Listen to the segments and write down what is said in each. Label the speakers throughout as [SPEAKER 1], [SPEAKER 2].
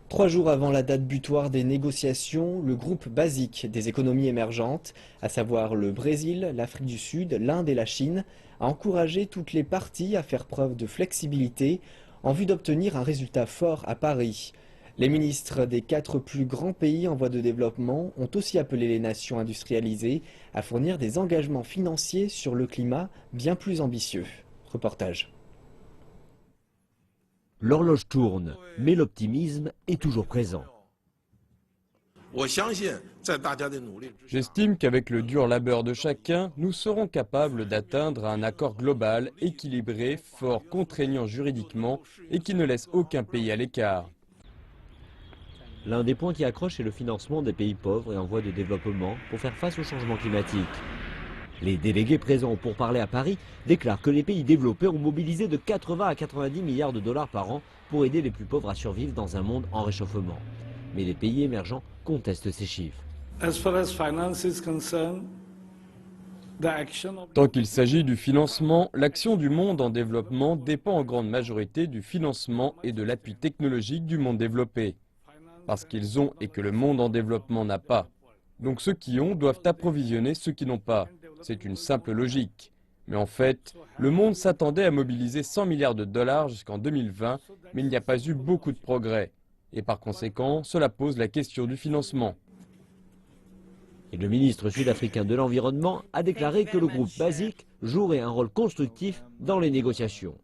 [SPEAKER 1] 3 jours avant la date butoir des négociations, le groupe basique des économies émergentes, à savoir le Brésil, l'Afrique du Sud, l'Inde et la Chine, a encouragé toutes les parties à faire preuve de flexibilité en vue d'obtenir un résultat fort à Paris. Les ministres des 4 plus grands pays en voie de développement ont aussi appelé les nations industrialisées à fournir des engagements financiers sur le climat bien plus ambitieux. Reportage.
[SPEAKER 2] L'horloge tourne, mais l'optimisme est toujours présent.
[SPEAKER 3] J'estime qu'avec le dur labeur de chacun, nous serons capables d'atteindre un accord global, équilibré, fort, contraignant juridiquement et qui ne laisse aucun pays à l'écart.
[SPEAKER 2] L'un des points qui accroche est le financement des pays pauvres et en voie de développement pour faire face au changement climatique. Les délégués présents pour parler à Paris déclarent que les pays développés ont mobilisé de 80 à 90 milliards de dollars par an pour aider les plus pauvres à survivre dans un monde en réchauffement. Mais les pays émergents contestent ces chiffres.
[SPEAKER 3] Tant qu'il s'agit du financement, l'action du monde en développement dépend en grande majorité du financement et de l'appui technologique du monde développé. Parce qu'ils ont et que le monde en développement n'a pas. Donc ceux qui ont doivent approvisionner ceux qui n'ont pas. C'est une simple logique. Mais en fait, le monde s'attendait à mobiliser 100 milliards de dollars jusqu'en 2020, mais il n'y a pas eu beaucoup de progrès. Et par conséquent, cela pose la question du financement.
[SPEAKER 2] Et le ministre sud-africain de l'Environnement a déclaré que le groupe basique jouerait un rôle constructif dans les négociations.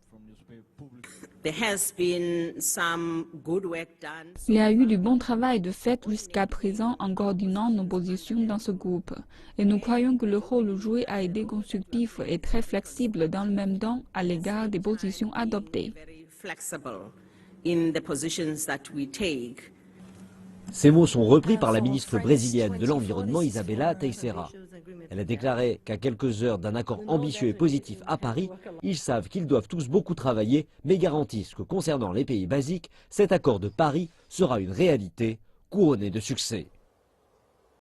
[SPEAKER 4] Il y a eu du bon travail de fait jusqu'à présent en coordonnant nos positions dans ce groupe. Et nous croyons que le rôle joué a été constructif et très flexible dans le même temps à l'égard des positions adoptées.
[SPEAKER 2] Ces mots sont repris par la ministre brésilienne de l'Environnement Isabella Teixeira. Elle a déclaré qu'à quelques heures d'un accord ambitieux et positif à Paris, ils savent qu'ils doivent tous beaucoup travailler, mais garantissent que concernant les pays basiques, cet accord de Paris sera une réalité couronnée de succès.